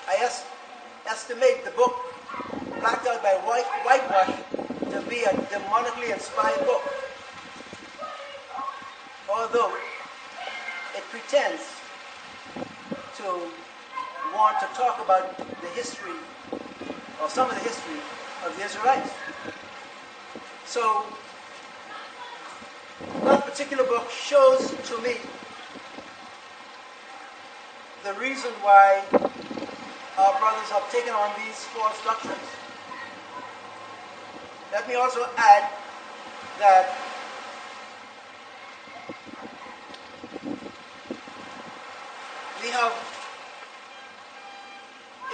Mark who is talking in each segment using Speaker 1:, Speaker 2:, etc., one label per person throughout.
Speaker 1: I estimate the book blacked out by whitewash to be a demonically inspired book. Although it pretends to want to talk about the history, or some of the history, of the Israelites. So, that particular book shows to me the reason why our brothers have taken on these false doctrines. Let me also add that we have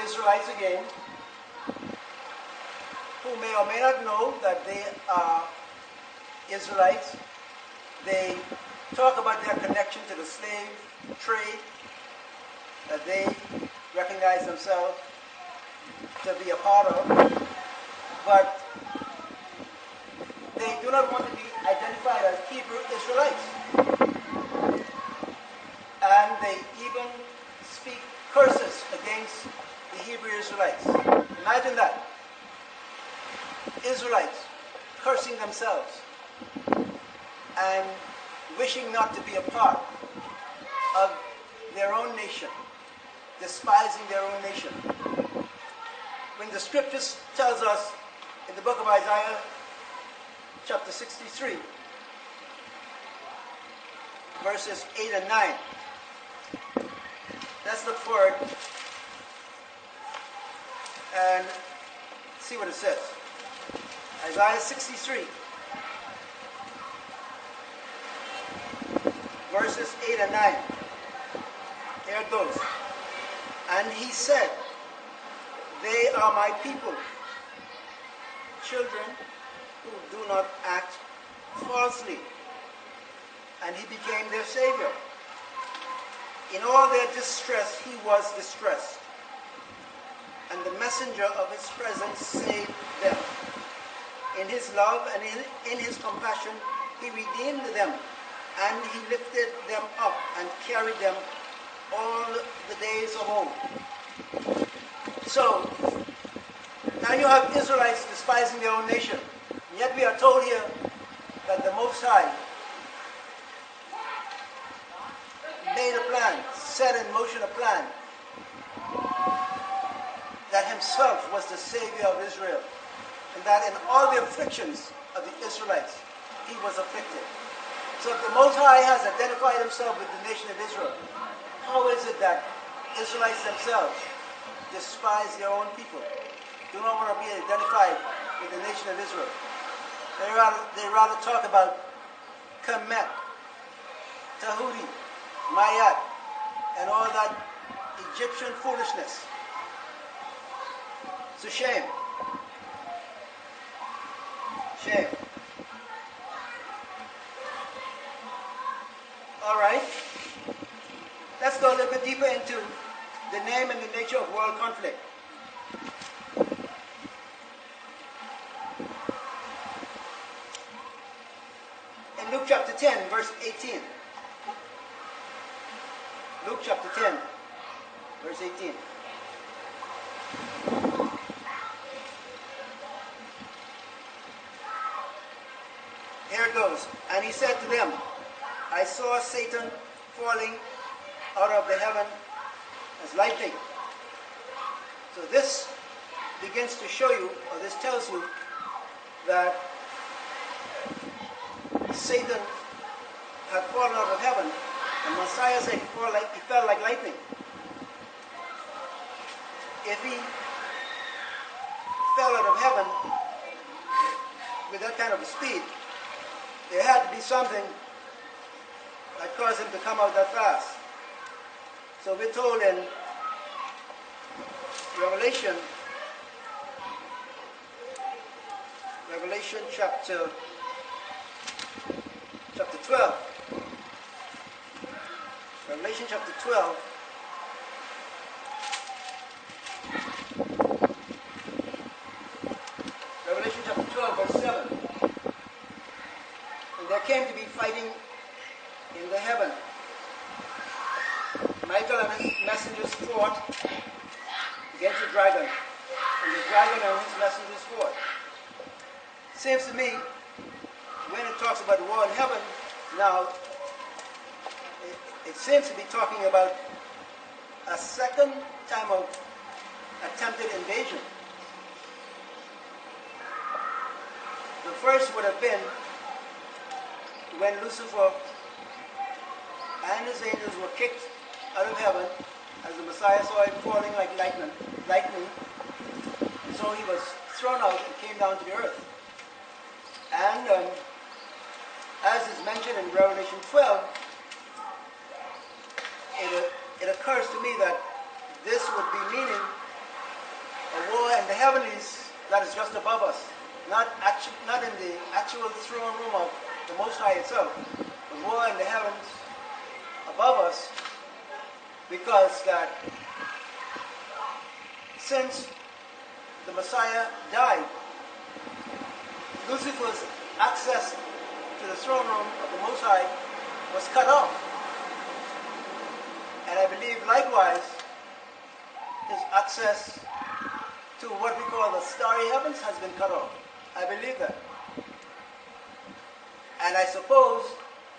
Speaker 1: Israelites again who may or may not know that they are Israelites. They talk about their connection to the slave trade, that they recognize themselves to be a part of, but they do not want to be identified as Hebrew Israelites. And they even speak curses against the Hebrew Israelites. Imagine that. Israelites cursing themselves and wishing not to be a part of their own nation, despising their own nation. When the scriptures tells us in the book of Isaiah, chapter 63, verses 8 and 9. Let's look forward and see what it says. Isaiah 63, verses 8 and 9. Here it goes. And he said, they are my people, children who do not act falsely. And he became their Savior. In all their distress, he was distressed. And the messenger of his presence saved them. In his love and in his compassion, he redeemed them. And he lifted them up and carried them all the days of old. So, now you have Israelites despising their own nation. And yet we are told here that the Most High made a plan, set in motion a plan, that himself was the Savior of Israel, and that in all the afflictions of the Israelites, he was afflicted. So if the Most High has identified himself with the nation of Israel, how is it that Israelites themselves despise their own people, do not want to be identified with the nation of Israel? They rather talk about Kemet, Tahudi, Mayat, and all that Egyptian foolishness. It's a shame. Shame. All right. Let's go a little bit deeper into the name and the nature of world conflict. In Luke chapter 10, verse 18. Luke chapter 10, verse 18. Here it goes. And he said to them, I saw Satan falling out of the heaven as lightning. So this begins to show you, or this tells you, that Satan had fallen out of heaven, and Messiah said he fell like lightning. If he fell out of heaven with that kind of a speed, there had to be something that caused him to come out that fast. So we're told in Revelation chapter 12. Revelation chapter 12. Revelation chapter 12, verse 7. And there came to be fighting in the heaven. Michael and his messengers fought against the dragon, and the dragon and his messengers fought. Seems to me, when it talks about the war in heaven, now, it seems to be talking about a second time of attempted invasion. The first would have been when Lucifer and his angels were kicked out of heaven as the Messiah saw it falling like lightning, and so he was thrown out and came down to the earth. And as is mentioned in Revelation 12, it occurs to me that this would be meaning a war in the heavenlies that is just above us, not in the actual throne room of the Most High itself, a war in the heavens above us, because that since the Messiah died, Lucifer's access to the throne room of the Most High was cut off. And I believe likewise his access to what we call the starry heavens has been cut off. I believe that. And I suppose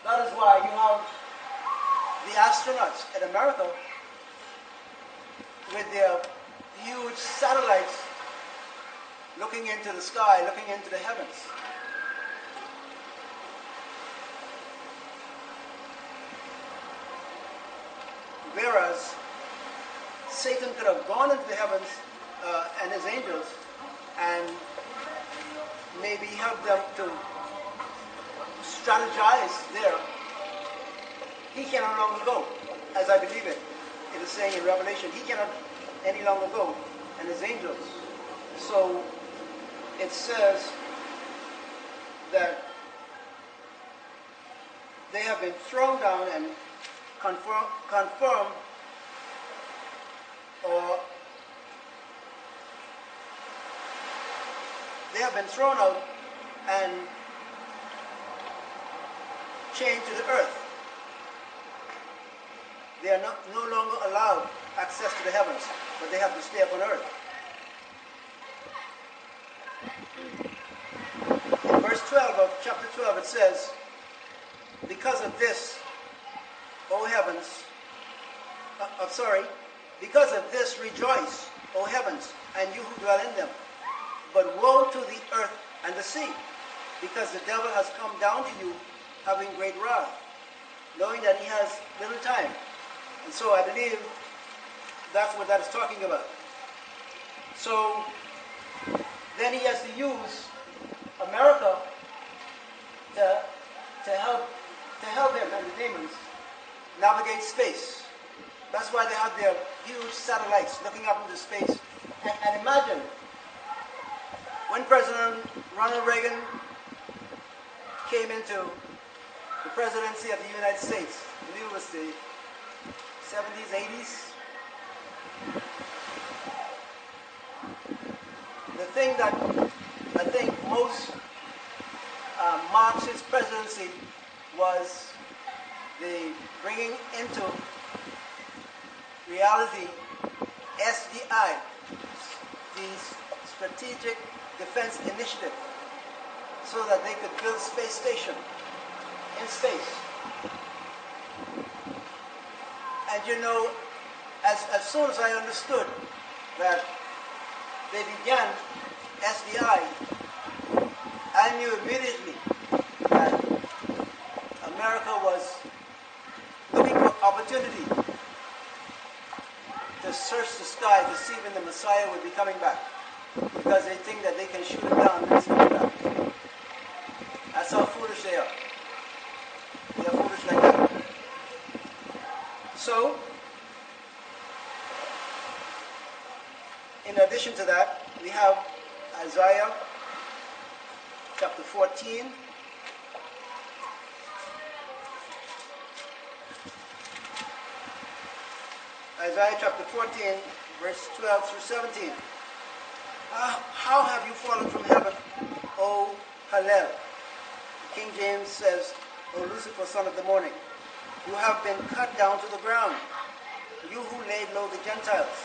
Speaker 1: that is why you have the astronauts in America with their huge satellites looking into the sky, looking into the heavens. Whereas Satan could have gone into the heavens and his angels and maybe help them to strategize there. He can no longer go, as I believe it. It is saying in Revelation, he cannot any longer go, and his angels. So it says that they have been thrown down and confirmed, or they have been thrown out and chained to the earth. They are no longer allowed access to the heavens, but they have to stay upon earth. In verse 12 of chapter 12 it says, because of this, O heavens, because of this rejoice, O heavens, and you who dwell in them. But woe to the earth and the sea, because the devil has come down to you, having great wrath, knowing that he has little time. And so I believe that's what that is talking about. So then he has to use America to help him and the demons navigate space. That's why they have their huge satellites looking up into space. And imagine when President Ronald Reagan came into the presidency of the United States, I believe it was the 70s, 80s. The thing that I think most marks his presidency was the bringing into reality SDI, the Strategic Defense Initiative, so that they could build space station in space. And you know, as soon as I understood that they began SDI, I knew immediately that America was looking for opportunity to search the sky to see when the Messiah would be coming back, because they think that they can shoot him down when he's coming back. That's how foolish they are. They are foolish like that. So, in addition to that, we have Isaiah chapter 14. Isaiah chapter 14, verse 12 through 17. How have you fallen from heaven, O Hallel? King James says, O Lucifer, son of the morning. You have been cut down to the ground, you who laid low the Gentiles.